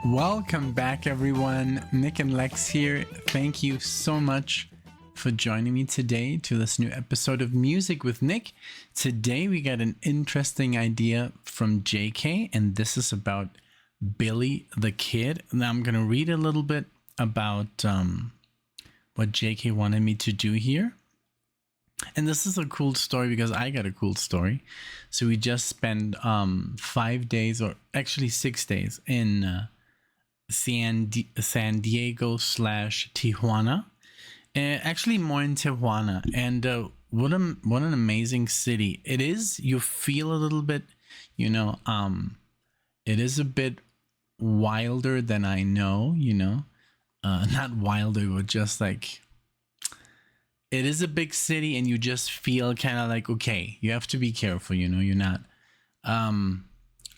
Welcome back, everyone. NicknLex here. Thank you so much for joining me today to this new episode of Music with Nick. Today we got an interesting idea from JK, and this is about Billy the Kid. Now I'm going to read a little bit about what JK wanted me to do here. And this is a cool story because I got a cool story. So we just spent 5 days, or actually 6 days, in San Diego / Tijuana. Actually more in Tijuana. And what an amazing city it is. You feel a little bit, it is a bit wilder than I know, not wilder, but just like, it is a big city, and you just feel kind of like, okay, you have to be careful, you're not,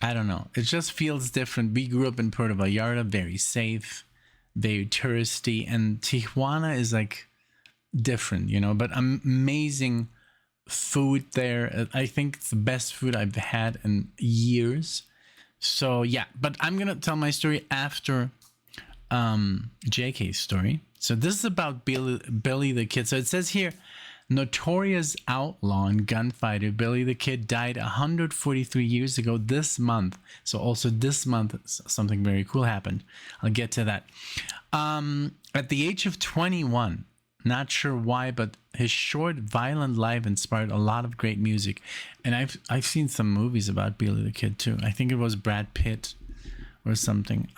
I don't know. It just feels different. We grew up in Puerto Vallarta, very safe, very touristy, and Tijuana is like different, but amazing food there. I think it's the best food I've had in years. So yeah, but I'm going to tell my story after JK's story. So this is about Billy the Kid. So it says here, notorious outlaw and gunfighter Billy the Kid died 143 years ago this month. So also this month, something very cool happened. I'll get to that. At the age of 21, not sure why, but his short, violent life inspired a lot of great music. And I've seen some movies about Billy the Kid too. I think it was Brad Pitt or something.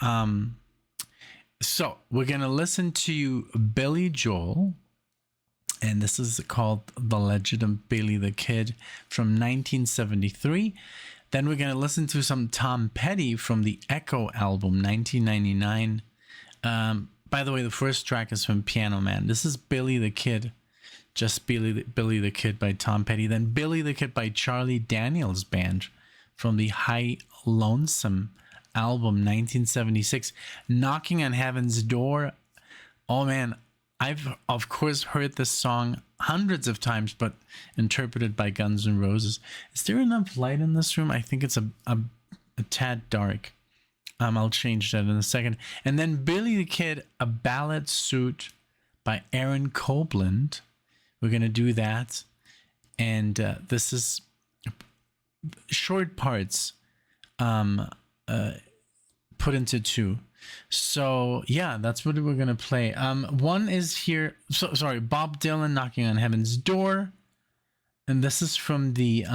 So we're going to listen to Billy Joel, and this is called The Legend of Billy the Kid from 1973. Then we're going to listen to some Tom Petty from the Echo album, 1999. By the way, the first track is from Piano Man. This is Billy the Kid, just Billy the Kid by Tom Petty. Then Billy the Kid by Charlie Daniels Band from the High Lonesome album, 1976. Knocking on Heaven's Door. Oh man, I've of course heard this song hundreds of times, but interpreted by Guns N' Roses. Is there enough light in this room? I think it's a tad dark. I'll change that in a second. And then Billy the Kid, A Ballad Suite by Aaron Copland. We're gonna do that, and this is short parts put into two. So yeah, that's what we're gonna play. One is here, so sorry, Bob Dylan, Knocking on Heaven's Door, and this is from the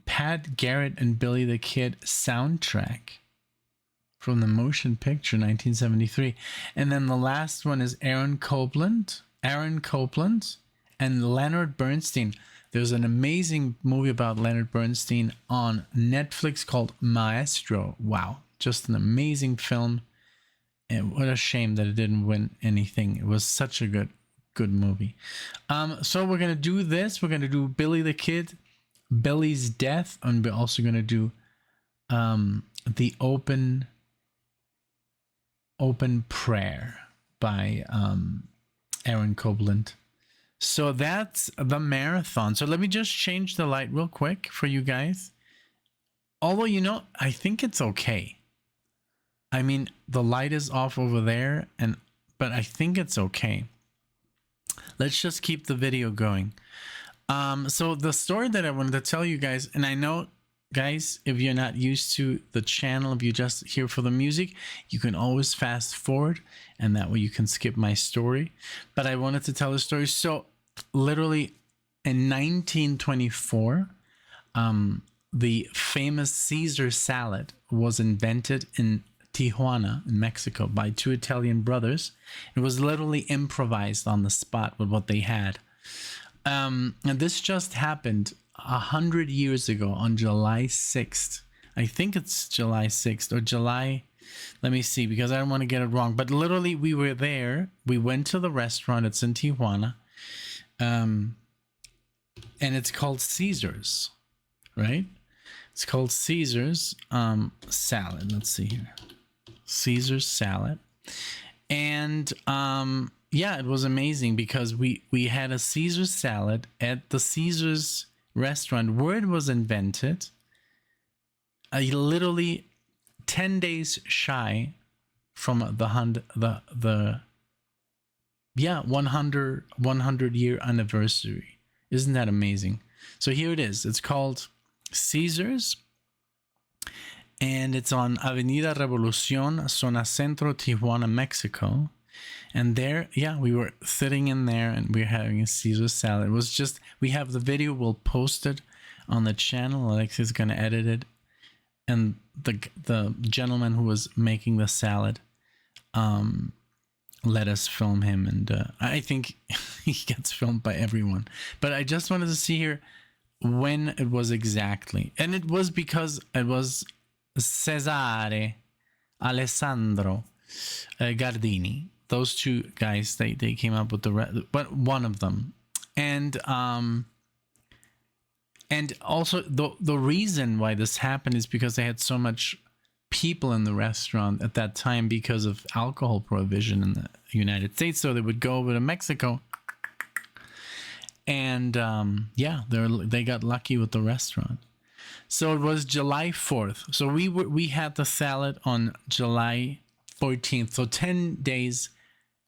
Pat Garrett and Billy the Kid soundtrack from the motion picture 1973. And then the last one is Aaron Copland and Leonard Bernstein. There's an amazing movie about Leonard Bernstein on Netflix called Maestro. Wow, just an amazing film. And what a shame that it didn't win anything. It was such a good movie. So we're gonna do this. We're gonna do Billy the Kid, Billy's Death, and we're also gonna do the Open Prayer by Aaron Copland. So that's the marathon. So let me just change the light real quick for you guys. Although, I think it's okay. I mean, the light is off over there, but I think it's okay. Let's just keep the video going. So the story that I wanted to tell you guys, and I know, guys, if you're not used to the channel, if you're just here for the music, you can always fast forward, and that way you can skip my story. But I wanted to tell a story. So literally in 1924, the famous Caesar salad was invented in Tijuana in Mexico by two Italian brothers. It was literally improvised on the spot with what they had. And this just happened 100 years ago on July 6th. I think it's July 6th or July. Let me see, because I don't want to get it wrong. But literally, we were there. We went to the restaurant. It's in Tijuana. And it's called Caesar's, right? It's called Caesar's salad. Let's see here. Caesar's salad. And yeah, it was amazing because we had a Caesar salad at the Caesar's restaurant where it was invented. Literally 10 days shy from the 100 year anniversary. Isn't that amazing? So here it is. It's called Caesars, and it's on Avenida Revolucion, Zona Centro, Tijuana, Mexico. And there, yeah, we were sitting in there and we were having a Caesar salad. It was just, we have the video, we'll post it on the channel. Alexia's going to edit it. And the gentleman who was making the salad let us film him. And I think he gets filmed by everyone. But I just wanted to see here when it was exactly. And it was because it was Cesare Alessandro Gardini. Those two guys, they came up with but one of them. And also the reason why this happened is because they had so much people in the restaurant at that time because of alcohol prohibition in the United States. So they would go over to Mexico, and yeah, they got lucky with the restaurant. So it was July 4th. So we had the salad on July 14th. So 10 days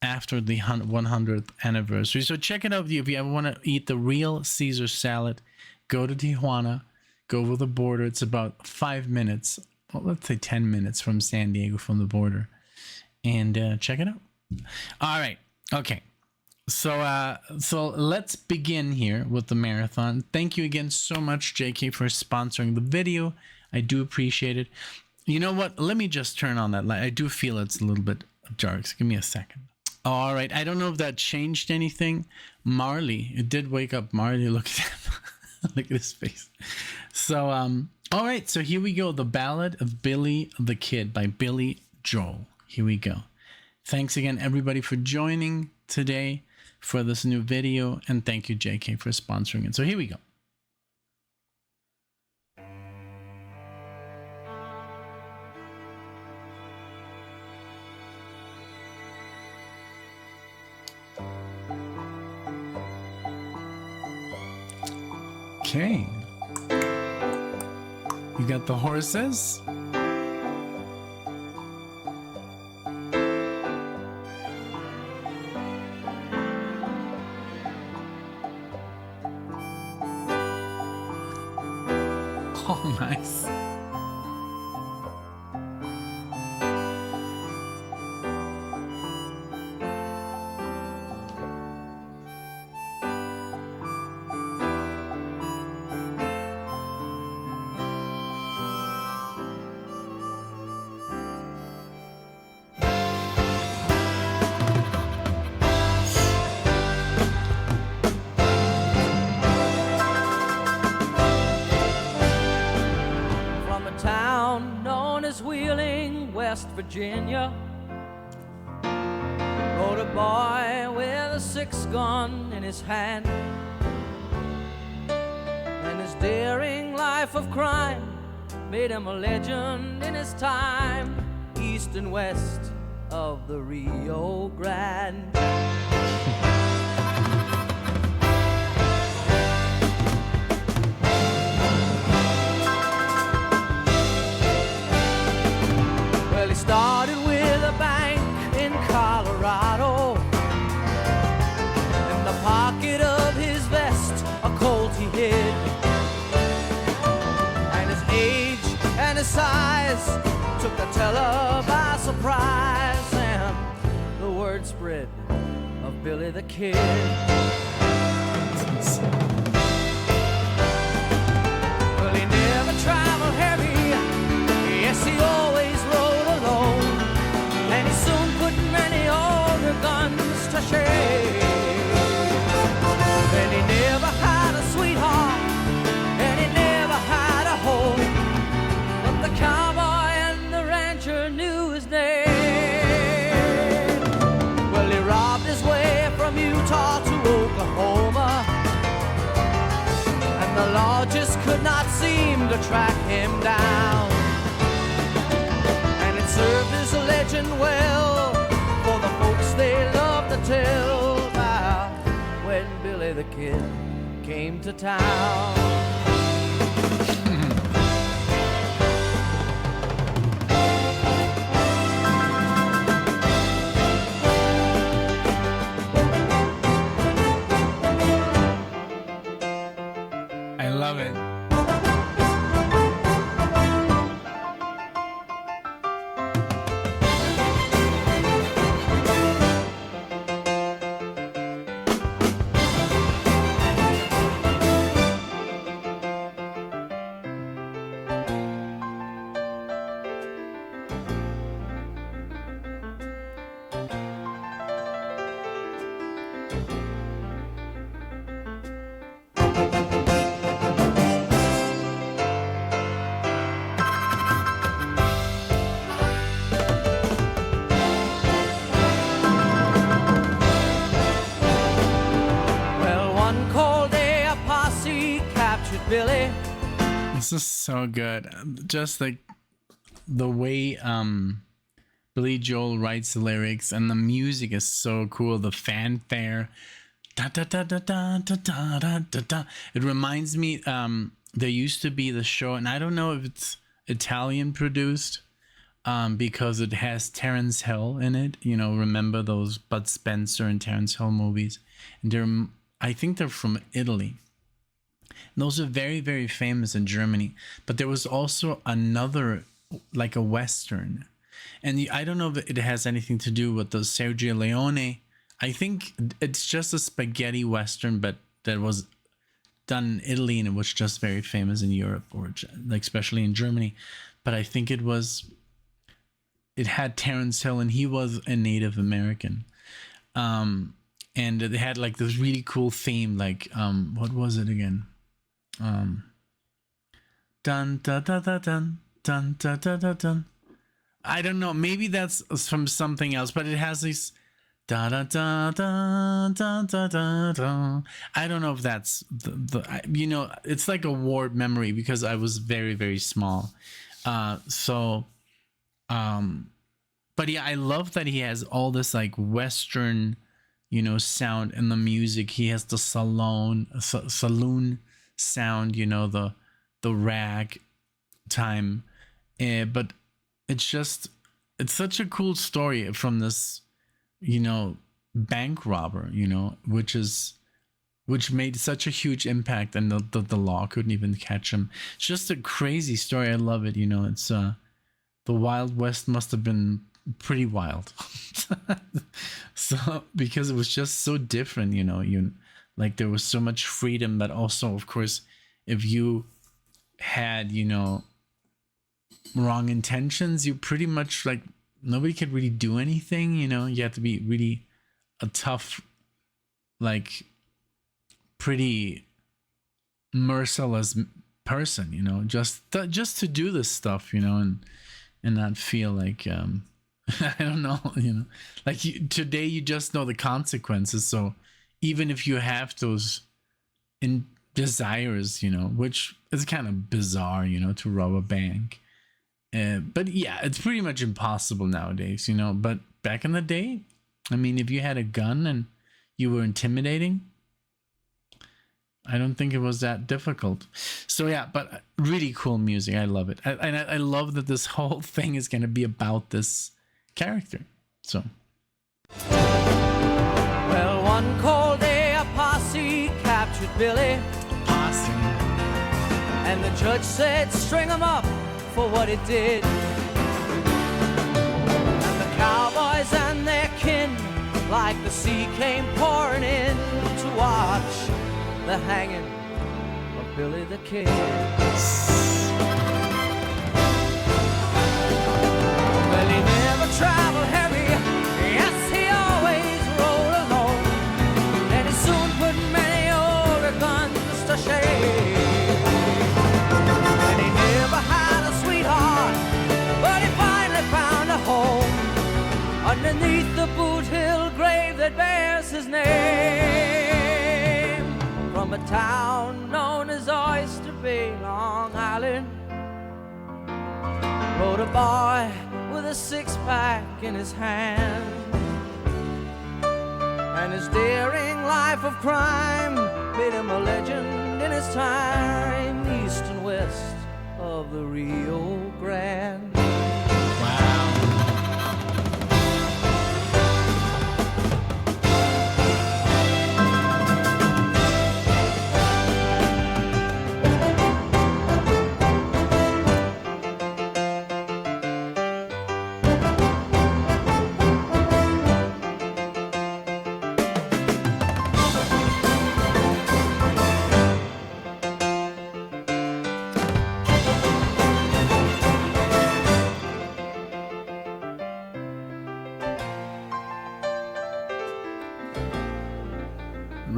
after the 100th anniversary. So check it out if you ever want to eat the real Caesar salad. Go to Tijuana, go over the border. It's about 5 minutes, well, let's say 10 minutes from San Diego, from the border, and check it out. All right, okay. So let's begin here with the marathon. Thank you again so much, JK, for sponsoring the video. I do appreciate it. You know what? Let me just turn on that light. I do feel it's a little bit dark. So give me a second. All right. I don't know if that changed anything. Marley, it did wake up Marley. Look at him. Look at his face. So, all right. So here we go. The Ballad of Billy the Kid by Billy Joel. Here we go. Thanks again, everybody, for joining today for this new video. And thank you, JK, for sponsoring it. So here we go. Okay. You got the horses. Oh, nice. Virginia, rode a boy with a 6-gun in his hand, and his daring life of crime made him a legend in his time, east and west of the Rio Grande. Started with a bank in Colorado. In the pocket of his vest, a Colt he hid. And his age and his size took the teller by surprise. And the word spread of Billy the Kid. Well, he never traveled heavy. Yes, he always rode alone, and he soon put many older guns to shame. And he never had a sweetheart, and he never had a home, but the cowboy and the rancher knew his name. Well, he robbed his way from Utah to Oklahoma, and the law just could not seem to track him down. Served as a legend well for the folks they love to tell about when Billy the Kid came to town. I love it. Billy. This is so good. Just like the way Billy Joel writes the lyrics, and the music is so cool. The fanfare. Da, da, da, da, da, da, da, da, da, da. It reminds me, there used to be the show, and I don't know if it's Italian produced, because it has Terence Hill in it. You know, remember those Bud Spencer and Terence Hill movies? And I think they're from Italy. Those are very, very famous in Germany. But there was also another, like a Western. And I don't know if it has anything to do with the Sergio Leone. I think it's just a spaghetti Western, but that was done in Italy, and it was just very famous in Europe, or like especially in Germany. But I think it had Terence Hill, and he was a Native American. And it had like this really cool theme, like, what was it again? Dun dun dun dun dun dun dun dun dun dun. I don't know. Maybe that's from something else, but it has these da da da da da da da da. I don't know if that's the you know, it's like a warped memory because I was very, very small. But yeah, I love that he has all this like Western, you know, sound in the music. He has the saloon sound, you know, the rag time, but it's such a cool story from this, you know, bank robber, you know, which made such a huge impact, and the law couldn't even catch him. It's just a crazy story. I love it. You know, it's the Wild West must have been pretty wild. So because it was just so different, you know, like there was so much freedom, but also, of course, if you had, you know, wrong intentions, you pretty much, like, nobody could really do anything, you know. You had to be really a tough, like, pretty merciless person, you know, just to do this stuff, you know, and not feel like I don't know, you know, like today you just know the consequences. So even if you have those desires, you know, which is kind of bizarre, you know, to rob a bank. But yeah, it's pretty much impossible nowadays, you know. But back in the day, I mean, if you had a gun and you were intimidating, I don't think it was that difficult. So yeah, but really cool music. I love it. And I love that this whole thing is going to be about this character. So. Well, one cold day a posse captured Billy. Posse. And the judge said, string him up for what he did. And the cowboys and their kin, like the sea, came pouring in to watch the hanging of Billy the Kid. Well, he never traveled heavy, yes, he always rode alone, and he soon put many older guns to shame. And he never had a sweetheart, but he finally found a home underneath the Boot Hill grave that bears his name. From a town known as Oyster Bay, Long Island, rode a boy with a six-pack in his hand. And his daring life of crime made him a legend in his time, east and west of the Rio Grande. Wow.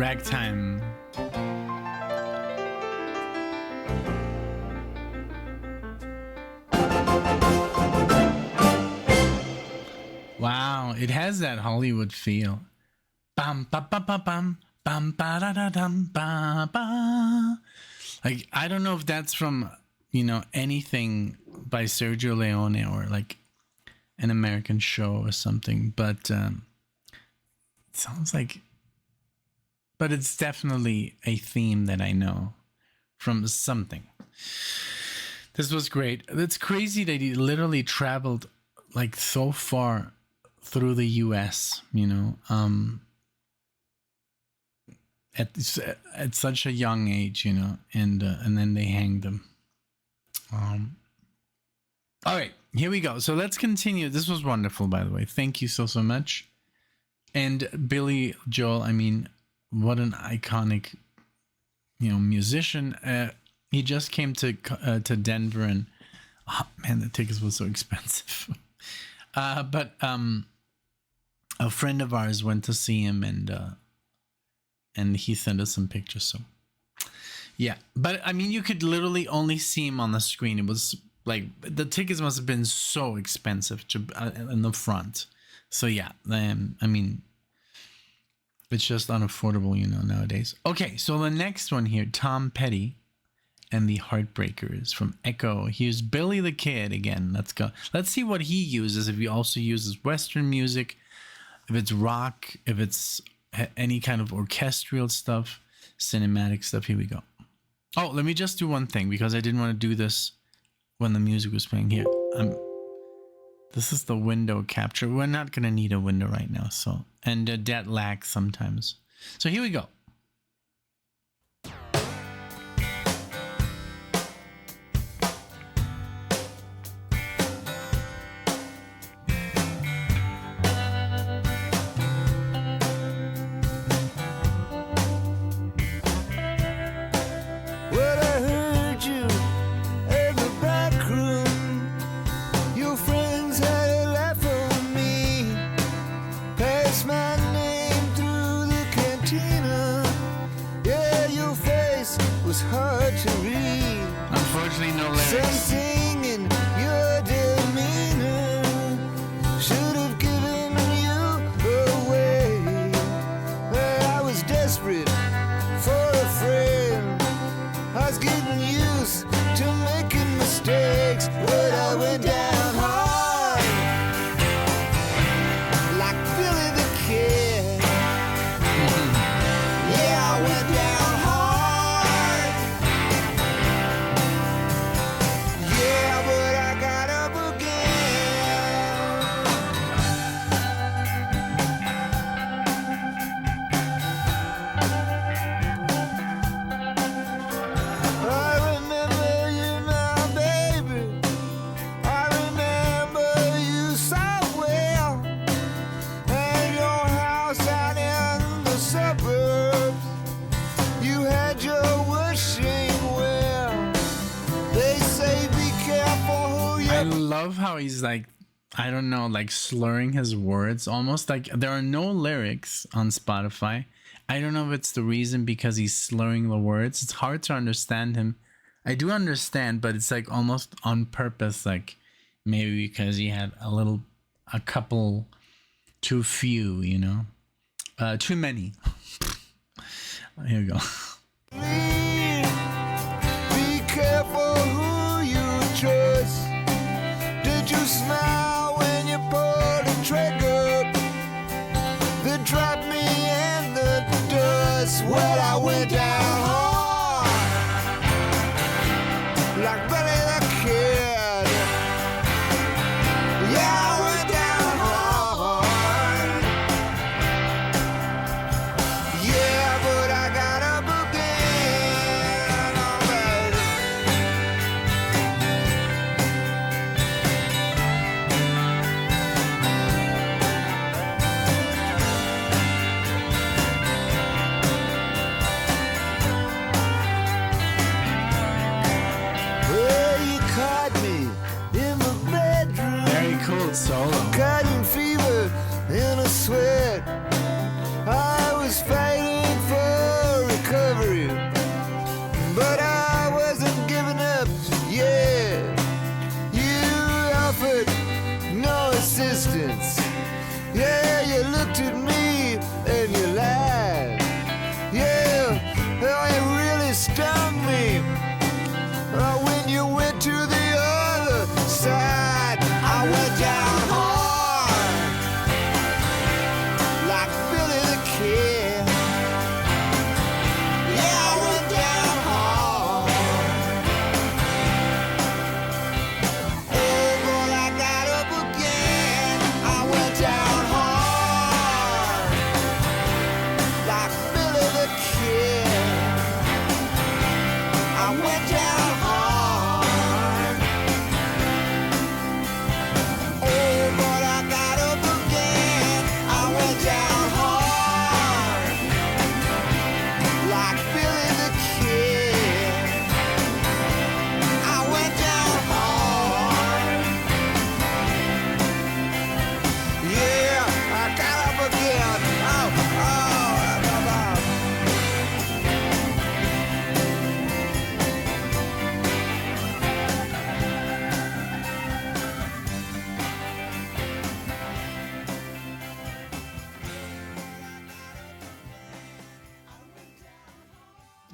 Ragtime. Wow, it has that Hollywood feel. Bam ba ba ba bam bam ba da da dum ba ba. Like, I don't know if that's from, you know, anything by Sergio Leone or like an American show or something, but it sounds like, but it's definitely a theme that I know from something. This was great. It's crazy that he literally traveled like so far through the US, you know, at such a young age, you know, and then they hanged him. All right, here we go. So let's continue. This was wonderful, by the way. Thank you so much. And Billy Joel, I mean, what an iconic, you know, musician. He just came to Denver, and oh man, the tickets were so expensive. But a friend of ours went to see him, and he sent us some pictures. So yeah, but I mean, you could literally only see him on the screen. It was like the tickets must have been so expensive in the front. So yeah, I mean, it's just unaffordable, you know, nowadays. Okay, so the next one here, Tom Petty and the Heartbreakers from Echo. Here's Billy the Kid again. Let's go. Let's see what he uses. If he also uses Western music, if it's rock, if it's any kind of orchestral stuff, cinematic stuff. Here we go. Oh, let me just do one thing because I didn't want to do this when the music was playing here. This is the window capture. We're not going to need a window right now. So, and that lags sometimes. So here we go. Unfortunately, no lyrics. Something in your demeanor should have given you away. I was desperate for a friend. I was getting used to making mistakes, but I went down hard, like Billy the Kid. Yeah, I went down hard. Yeah, but I got up again. I remember you now, baby. I remember you so well. And your house out in the suburbs. You had your wishing well. They say be careful who you I love how he's like, I don't know, like slurring his words almost. Like there are no lyrics on Spotify. I don't know if it's the reason because he's slurring the words. It's hard to understand him. I do understand, but it's like almost on purpose, like maybe because he had a couple too few, you know, too many. Here we go. be careful who you trust. Did you smile when you pulled the trigger? That dropped me in the dust. Well, I went down hard, like Billy the Kid. Yeah, I went down hard. Yeah, but I got up again.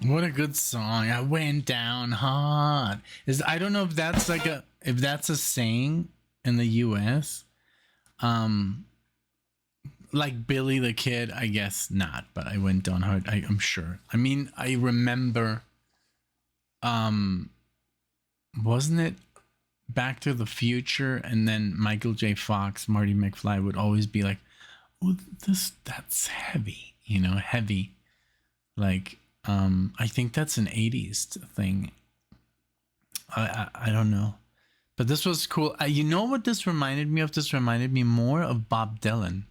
What a good song. I went down hard. I don't know if that's like if that's a saying in the US. Like Billy the Kid, I guess not, but I went down hard. I'm sure. I mean, I remember wasn't it Back to the Future, and then Michael J. Fox, Marty McFly would always be like, "Oh, that's heavy," heavy. Like, I think that's an '80s thing. I don't know, but this was cool. You know what this reminded me of? This reminded me more of Bob Dylan.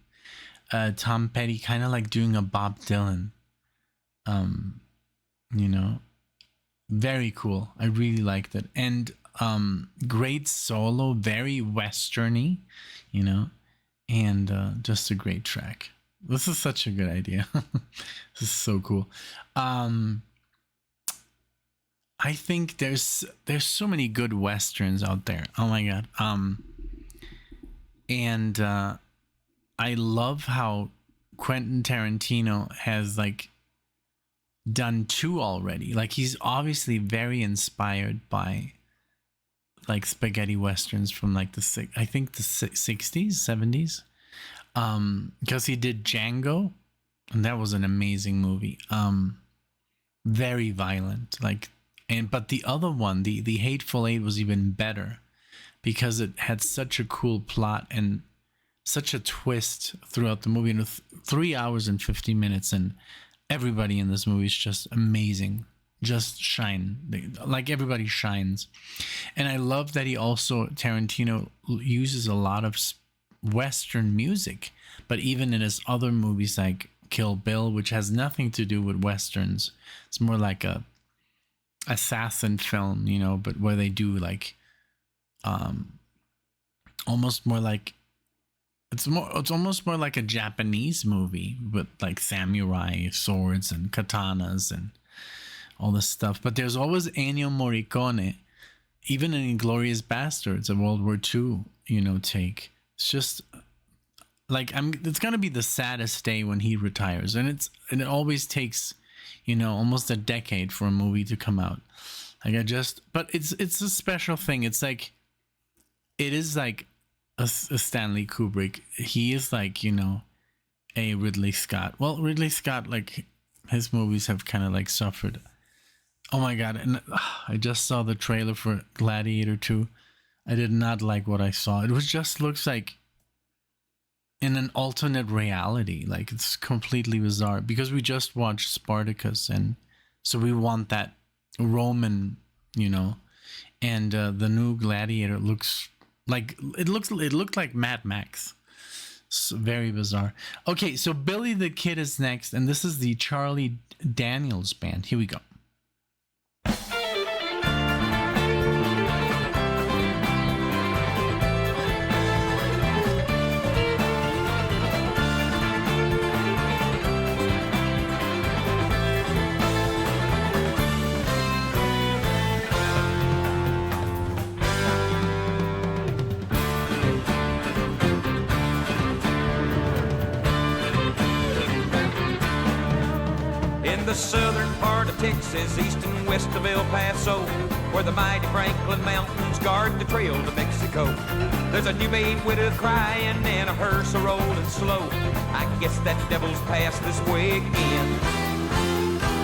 Tom Petty, kind of like doing a Bob Dylan. Very cool. I really liked it, and great solo, very westerny, and just a great track. This is such a good idea. This is so cool. I think there's so many good westerns out there. Oh my god. And I love how Quentin Tarantino has like done 2 already. Like, he's obviously very inspired by like spaghetti westerns from like the 60s, 70s. Because he did Django, and that was an amazing movie. Very violent, but the other one, the Hateful Eight, was even better because it had such a cool plot and such a twist throughout the movie. And 3 hours and 50 minutes, and everybody in this movie is just amazing. Just shine, like everybody shines. And I love that Tarantino uses a lot of Western music, but even in his other movies like Kill Bill, which has nothing to do with Westerns, it's more like a assassin film, but where they do like almost more like it's almost more like a Japanese movie with like samurai swords and katanas and all this stuff. But there's always Ennio Morricone, even in Inglourious Bastards, a World War II, take. It's just like it's gonna be the saddest day when he retires, and it always takes, almost a decade for a movie to come out. But it's a special thing. It's like, it is like a Stanley Kubrick. He is like, a Ridley Scott. Well, Ridley Scott, like, his movies have kind of like suffered. Oh my god! And I just saw the trailer for Gladiator 2. I did not like what I saw. It just looks like in an alternate reality. Like, it's completely bizarre because we just watched Spartacus, and so we want that Roman, and the new Gladiator looks like it looked like Mad Max. It's very bizarre. Okay, so Billy the Kid is next, and this is the Charlie Daniels Band. Here we go. In the southern part of Texas, east and west of El Paso, where the mighty Franklin Mountains guard the trail to Mexico, there's a new made widow crying and a hearse a-rolling slow. I guess that devil's passed this way again.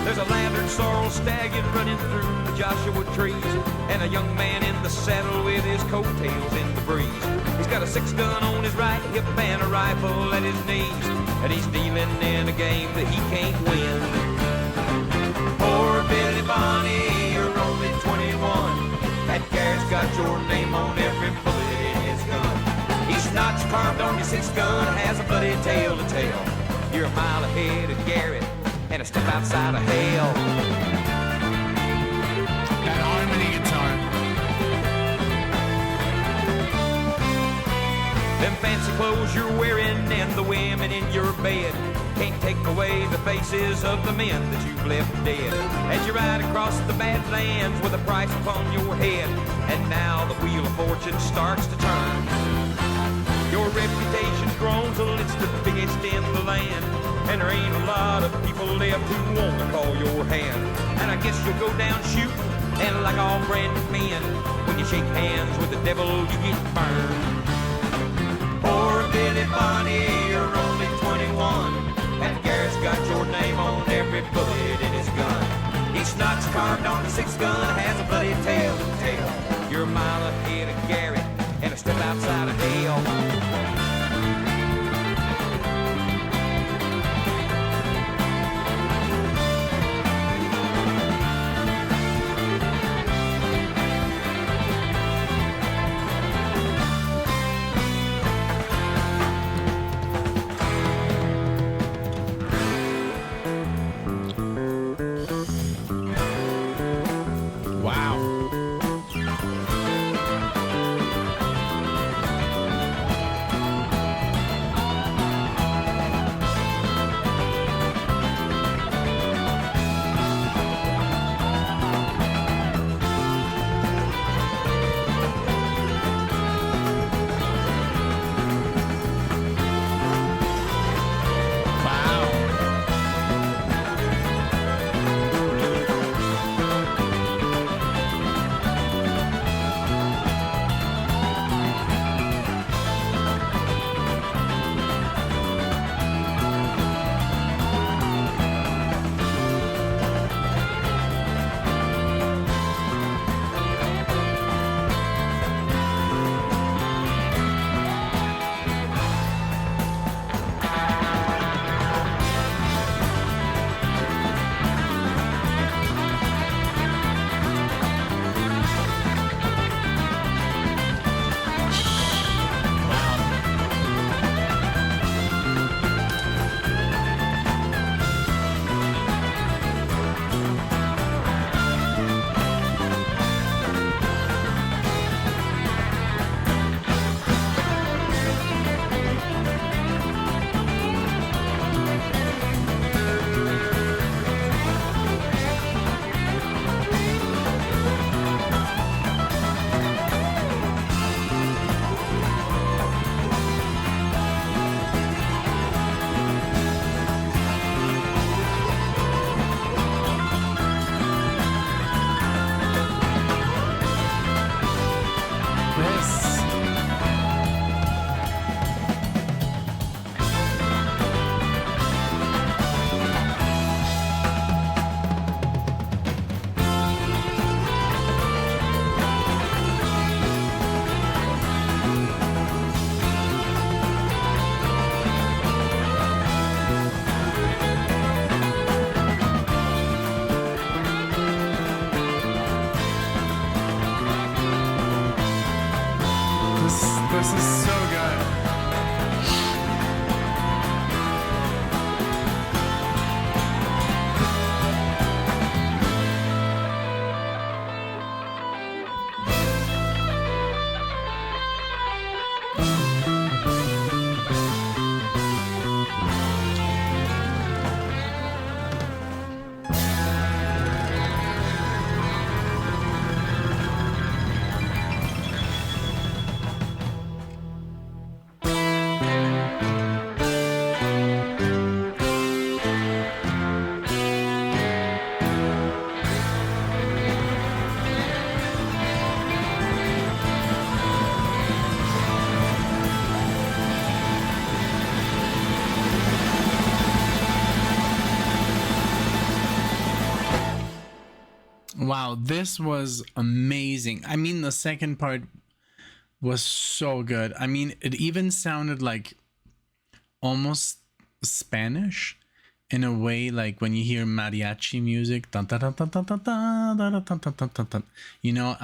There's a lantern sorrel stallion running through the Joshua trees, and a young man in the saddle with his coattails in the breeze. He's got a 6-gun on his right hip and a rifle at his knees, and he's dealing in a game that he can't win. Poor Billy Bonnie, you're only 21. That Garrett's got your name on every bullet in his gun. Each notch carved on your 6-gun has a bloody tale to tell. You're a mile ahead of Garrett and a step outside of hell. That harmony guitar. Them fancy clothes you're wearing and the women in your bed can't take away the faces of the men that you've left dead. As you ride across the Badlands with a price upon your head, and now the wheel of fortune starts to turn. Your reputation's grown till it's the biggest in the land, And there ain't a lot of people left who wanna call your hand. And I guess you'll go down shooting, and like all brand new men, when you shake hands with the devil, you get burned. Poor Billy Bonnie, you're only 21, and Garrett's got your name on every bullet in his gun. Each notch carved on the 6 gun has a bloody tale to tell. You're a mile ahead of Garrett, and a step outside of hell. This is so good. Wow, this was amazing. I mean, the second part was so good. I mean, it even sounded like almost Spanish in a way, like when you hear mariachi music, dun, dun, dun, dun, dun, dun, dun, dun, dun, dun, dun, dun, dun, you know,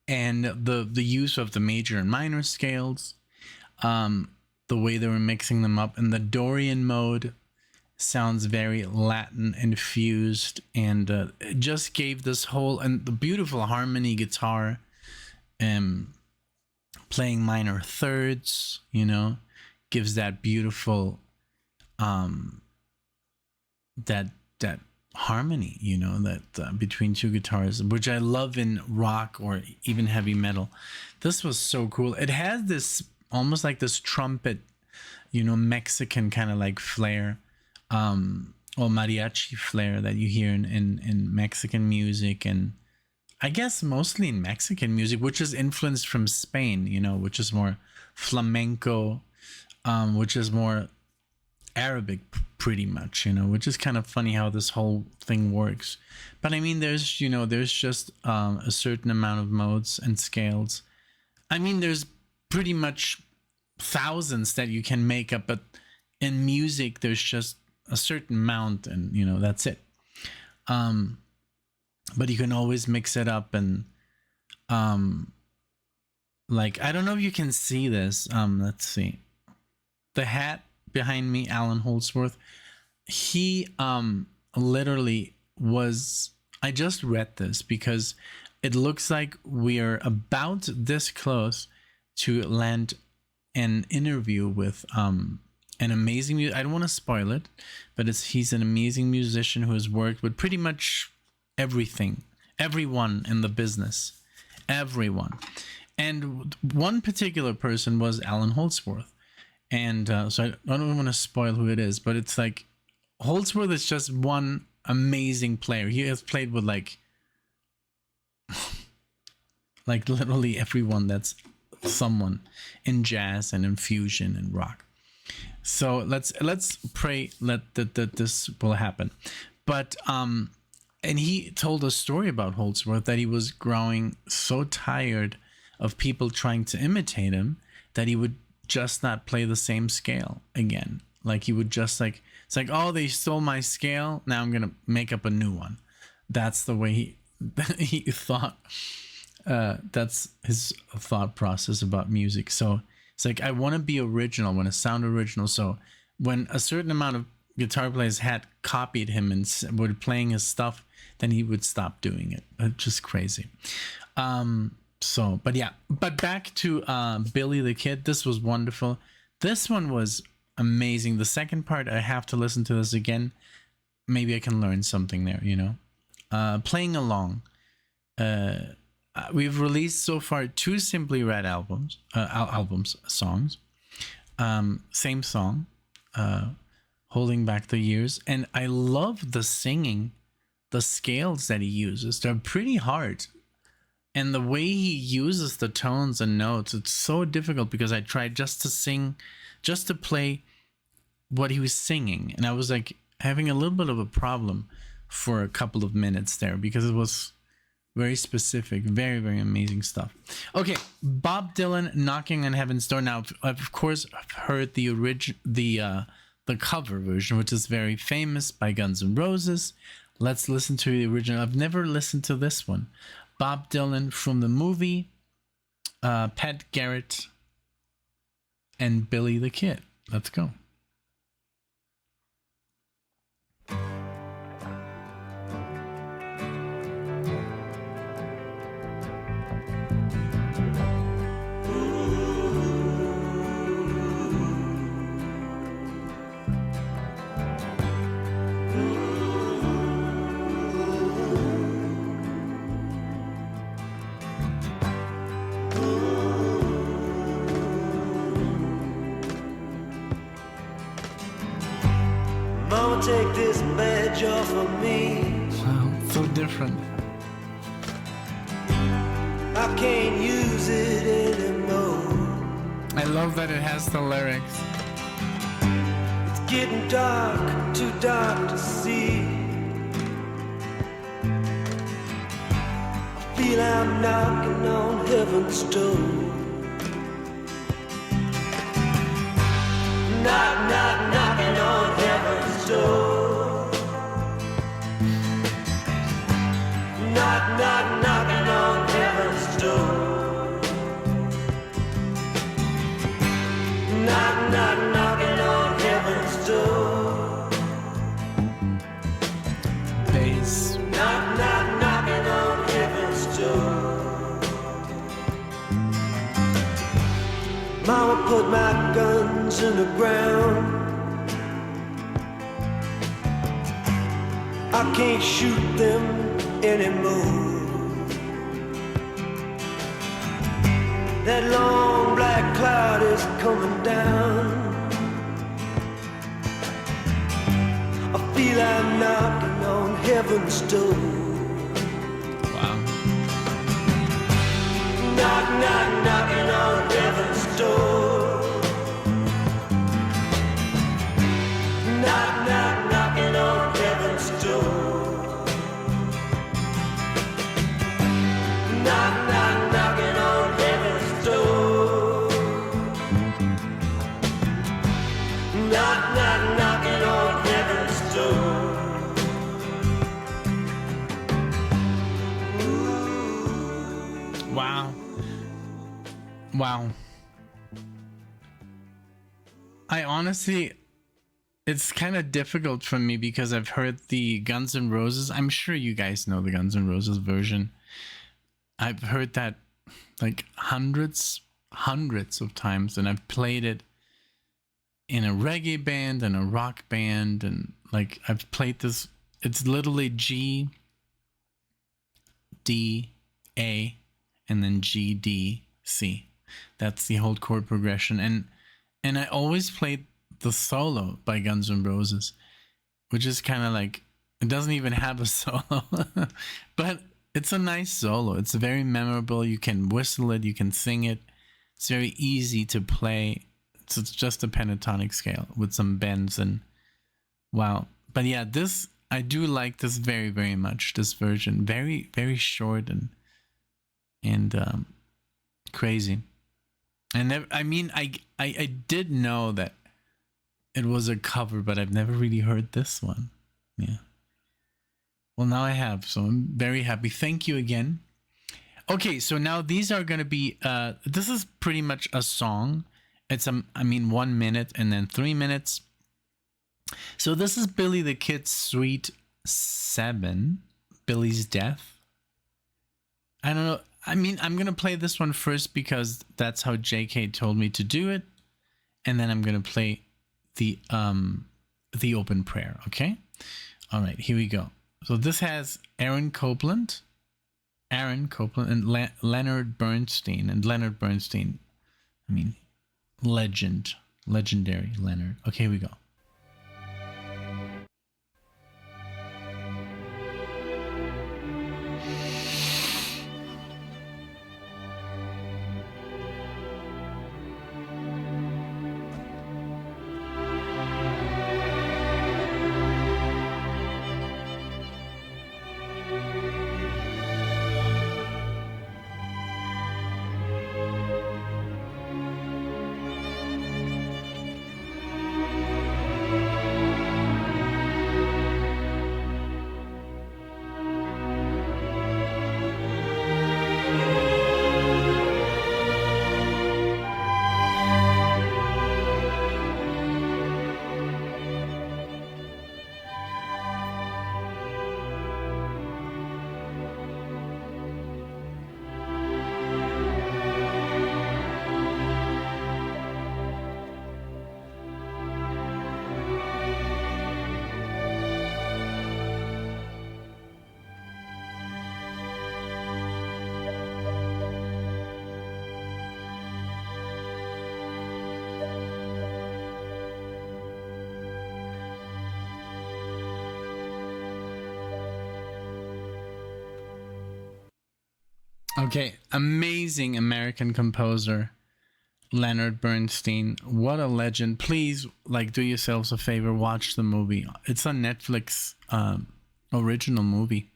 and the use of the major and minor scales, the way they were mixing them up, and the Dorian mode sounds very Latin infused, and it just gave this whole, and the beautiful harmony guitar, playing minor thirds, you know, gives that beautiful that harmony, you know, that between two guitars, which I love in rock or even heavy metal. This was so cool. It has this almost like this trumpet Mexican kind of like flair, or mariachi flair that you hear in Mexican music, and I guess mostly in Mexican music, which is influenced from Spain, which is more flamenco, which is more Arabic pretty much, which is kind of funny how this whole thing works. But I mean, there's just a certain amount of modes and scales. I mean, there's pretty much thousands that you can make up, but in music, there's just a certain amount, and that's it. But you can always mix it up, and like, I don't know if you can see this. Let's see. The hat behind me, Alan Holdsworth, he literally was, I just read this because it looks like we're about this close to land an interview with an amazing, I don't want to spoil it, but he's an amazing musician who has worked with pretty much everyone in the business, everyone. And one particular person was Alan Holdsworth. And so I don't want to spoil who it is, but it's like Holdsworth is just one amazing player. He has played with like literally everyone that's someone in jazz and in fusion and rock. So let's pray that this will happen. But and he told a story about Holdsworth that he was growing so tired of people trying to imitate him that he would just not play the same scale again. Like he would just it's like, oh, they stole my scale, now I'm gonna make up a new one. That's the way he thought. That's his thought process about music. So it's like, I want to be original, I want to sound original. So when a certain amount of guitar players had copied him and were playing his stuff, then he would stop doing it. Just crazy. But back to Billy the Kid. This was wonderful. This one was amazing. The second part, I have to listen to this again. Maybe I can learn something there, Playing along. We've released so far 2 Simply Red songs. Same song, Holding Back the Years. And I love the singing, the scales that he uses. They're pretty hard. And the way he uses the tones and notes, it's so difficult because I tried just to play what he was singing. And I was like having a little bit of a problem for a couple of minutes there because it was very specific, very, very amazing stuff. Okay, Bob Dylan, Knocking on Heaven's Door. Now, I've of course heard the cover version, which is very famous by Guns N' Roses. Let's listen to the original. I've never listened to this one. Bob Dylan from the movie, Pat Garrett, and Billy the Kid. Let's go. Take this badge off of me. Wow, so different. I can't use it anymore. I love that it has the lyrics. It's getting dark, too dark to see. I feel I'm knocking on heaven's door. Knock, knock, knocking on heaven's door. Knock, knock, knocking on heaven's door. Knock, knock, knocking on heaven's door. Bass. Knock, knock, knocking on heaven's door. Mama put my guns in the ground. I can't shoot them anymore. That long black cloud is coming down. feel I'm knocking on heaven's door. Wow. Knock, knock, knocking on heaven's door. Knock, knock, knocking on heaven's door. Knock, knock, knocking on heaven's door. Knock, knock, knocking on heaven's door. Wow. Wow. I honestly, it's kind of difficult for me because I've heard the Guns N' Roses. I'm sure you guys know the Guns N' Roses version. I've heard that like hundreds of times, and I've played it in a reggae band and a rock band, and like I've played this. It's literally G, D, A, and then G, D, C. That's the whole chord progression, and I always played the solo by Guns N' Roses, which is kind of like, it doesn't even have a solo, but it's a nice solo. It's very memorable. You can whistle it, you can sing it. It's very easy to play. It's just a pentatonic scale with some bends, and wow. But yeah, this, I do like this very, very much. This version, very, very short and crazy. And I mean, I did know that it was a cover, but I've never really heard this one. Yeah. Well, now I have, so I'm very happy. Thank you again. Okay, so now these are going to be, this is pretty much a song. It's, 1 minute and then 3 minutes. So this is Billy the Kid's Suite 7, Billy's Death. I don't know. I'm going to play this one first because that's how JK told me to do it. And then I'm going to play the open prayer, okay? All right, here we go. So this has Aaron Copland, and Leonard Bernstein. And Leonard Bernstein, legendary Leonard. Okay, here we go. Okay, amazing American composer, Leonard Bernstein. What a legend. Please, do yourselves a favor, watch the movie. It's a Netflix original movie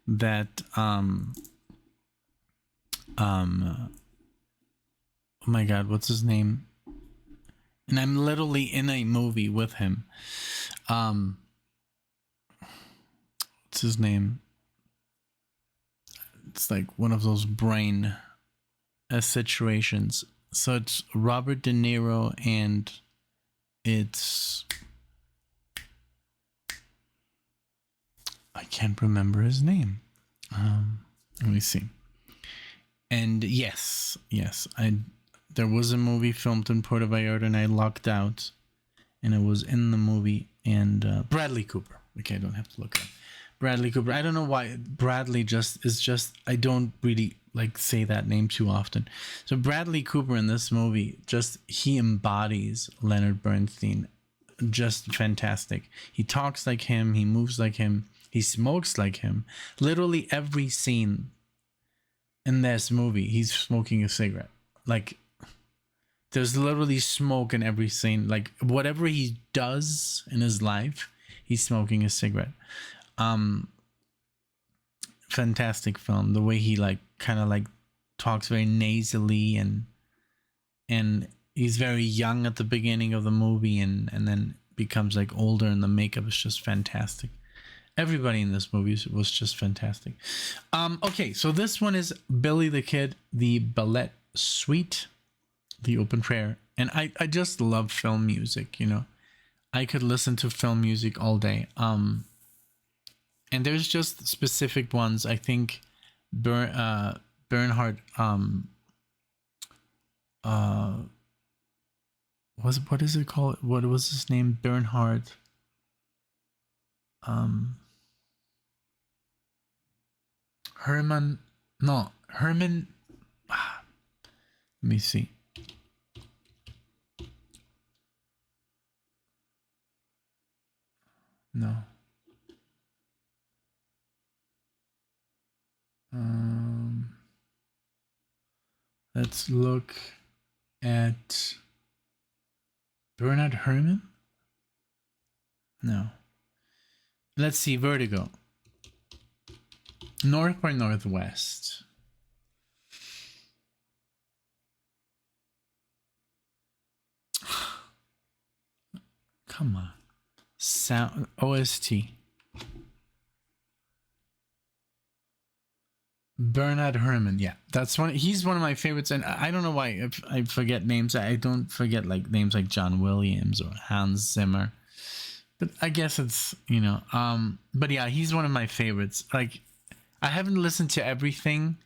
that oh my god, what's his name? And I'm literally in a movie with him. What's his name? It's like one of those brain situations. So it's Robert De Niro, and it's, I can't remember his name. Let me see. And yes, there was a movie filmed in Puerto Vallarta, and I lucked out, and I was in the movie. And Bradley Cooper. Okay, I don't have to look it up. Bradley Cooper. I don't know why Bradley is just I don't really say that name too often. So Bradley Cooper in this movie, he embodies Leonard Bernstein just fantastic. He talks like him, he moves like him, he smokes like him. Literally every scene in this movie, he's smoking a cigarette. Like, there's literally smoke in every scene. Like, whatever he does in his life, he's smoking a cigarette. Fantastic film. The way he like kind of like talks very nasally, and he's very young at the beginning of the movie, and then becomes like older, and the makeup is just fantastic. Everybody in this movie was just fantastic. Okay, so this one is Billy the Kid, the Ballet Suite, the Open Prayer. And I just love film music, you know. I could listen to film music all day. And there's just specific ones. I think Bernhard what is it called? What was his name? Bernhard Herman let me see. No. Let's look at Bernard Herrmann. No. Let's see. Vertigo. North by Northwest. Come on. Sound OST. Bernard Herrmann, yeah, that's one. He's one of my favorites, and I don't know why if I forget names. I don't forget like names like John Williams or Hans Zimmer, but I guess it's, you know. But yeah, he's one of my favorites. Like, I haven't listened to everything,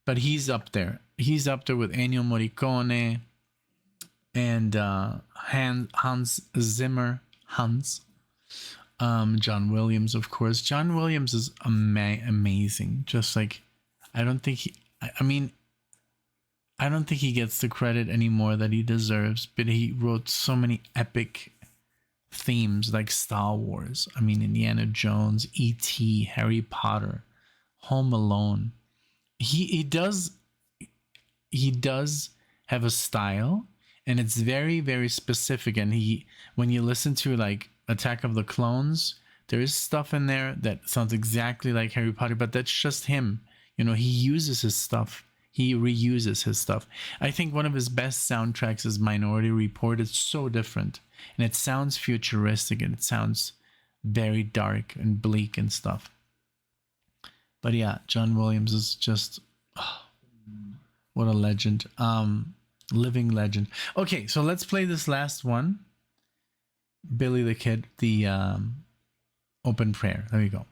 but he's up there. He's up there with Ennio Morricone and Hans Zimmer. John Williams, of course. John Williams is amazing. Just like, I don't think he, I mean, I don't think he gets the credit anymore that he deserves, but he wrote so many epic themes like Star Wars. I mean, Indiana Jones, E.T., Harry Potter, Home Alone. He does have a style, and it's very, very specific. And when you listen to like Attack of the Clones, there is stuff in there that sounds exactly like Harry Potter, but that's just him. You know, he uses his stuff. He reuses his stuff. I think one of his best soundtracks is Minority Report. It's so different, and it sounds futuristic, and it sounds very dark and bleak and stuff. But yeah, John Williams is just, what a legend. Living legend. Okay, so let's play this last one. Billy the Kid, the Open Prayer. There you go.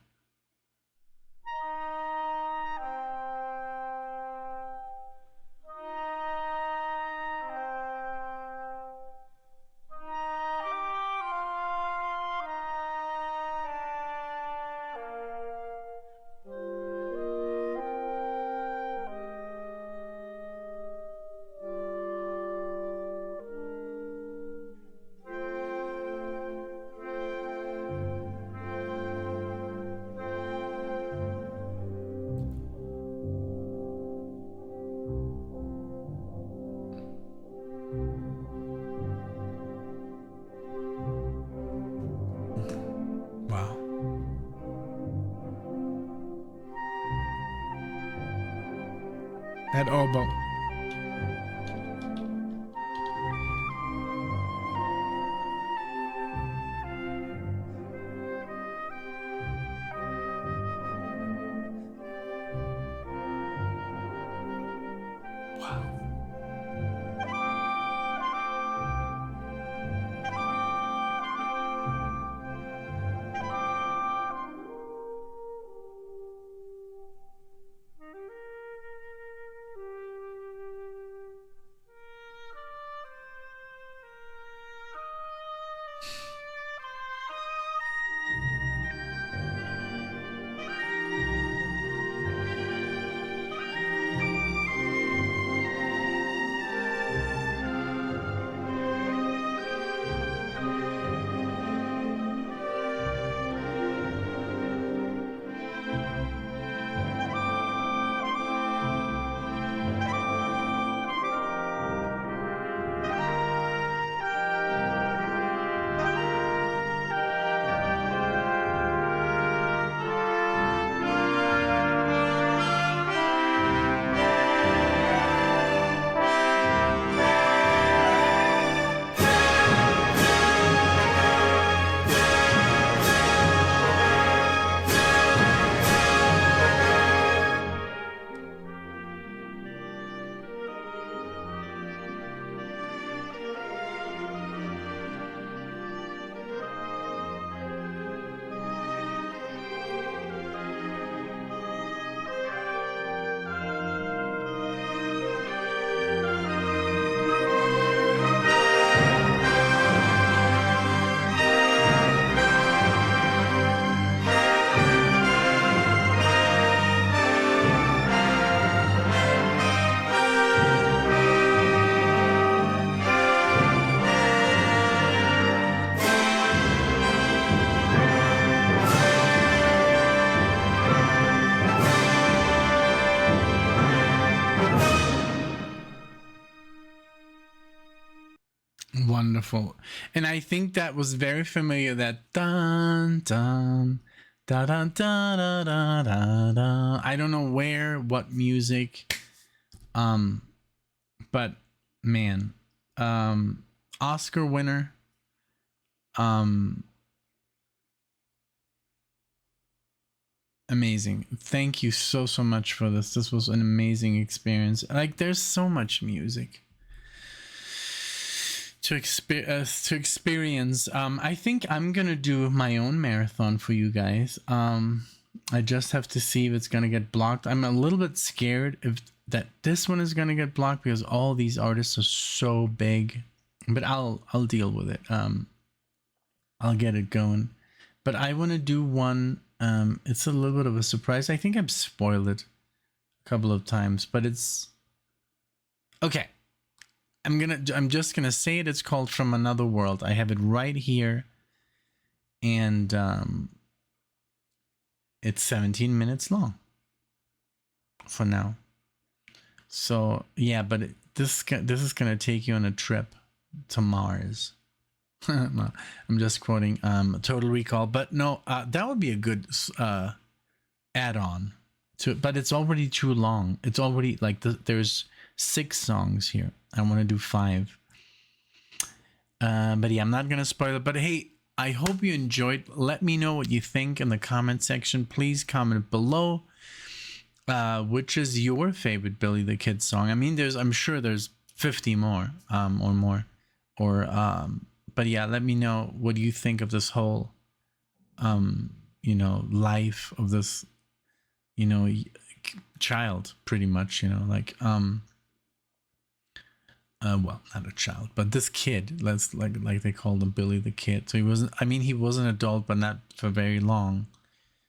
That oboe. Wonderful. And I think that was very familiar, that dun dun da da da da da da da. I don't know what music, but man, Oscar winner, amazing. Thank you so much for this. This was an amazing experience. Like, there's so much music to experience. I think I'm gonna do my own marathon for you guys. I just have to see if it's gonna get blocked. I'm a little bit scared that this one is gonna get blocked because all these artists are so big, but I'll deal with it. I'll get it going. But I want to do one. It's a little bit of a surprise. I think I've spoiled it a couple of times, but it's okay. I'm just gonna say it. It's called From Another World. I have it right here, and it's 17 minutes long for now. So yeah, but this is gonna take you on a trip to Mars. No, I'm just quoting Total Recall, but no, that would be a good add-on to it. But it's already too long. It's already like there's 6 songs here. I want to do 5. But yeah, I'm not gonna spoil it. But hey, I hope you enjoyed. Let me know what you think in the comment section. Please comment below. Which is your favorite Billy the Kid song? I mean, I'm sure there's 50 more, or more, or but yeah, let me know what you think of this whole, life of this, child, pretty much, like, well, not a child, but this kid, let's like they called him Billy the Kid. So he wasn't an adult, but not for very long.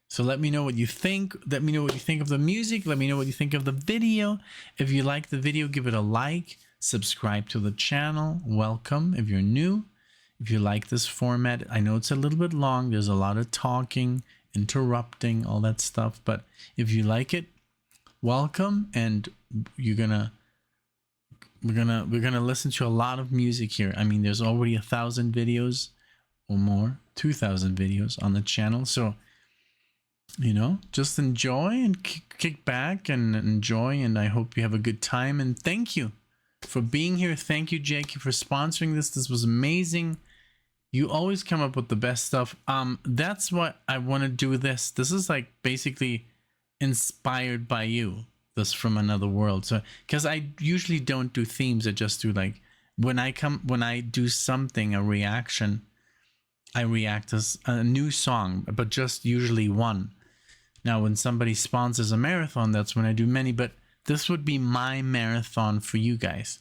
So let me know what you think. Let me know what you think of the music. Let me know what you think of the video. If you like the video, give it a like. Subscribe to the channel. Welcome if you're new. If you like this format, I know it's a little bit long. There's a lot of talking, interrupting, all that stuff. But if you like it, welcome. And we're gonna listen to a lot of music here. I mean, there's already 1,000 videos or more, 2,000 videos on the channel. So, just enjoy and kick back and enjoy. And I hope you have a good time. And thank you for being here. Thank you, Jake, for sponsoring this. This was amazing. You always come up with the best stuff. That's what I want to do. This is like basically inspired by you. This From Another World. So because I usually don't do themes, I just do like when I do something, a reaction, I react as a new song, but just usually one. Now when somebody sponsors a marathon, that's when I do many, but this would be my marathon for you guys.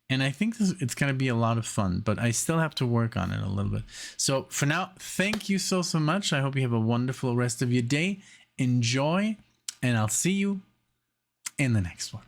And I think it's going to be a lot of fun, but I still have to work on it a little bit. So for now, thank you so much. I hope you have a wonderful rest of your day. Enjoy, and I'll see you in the next one.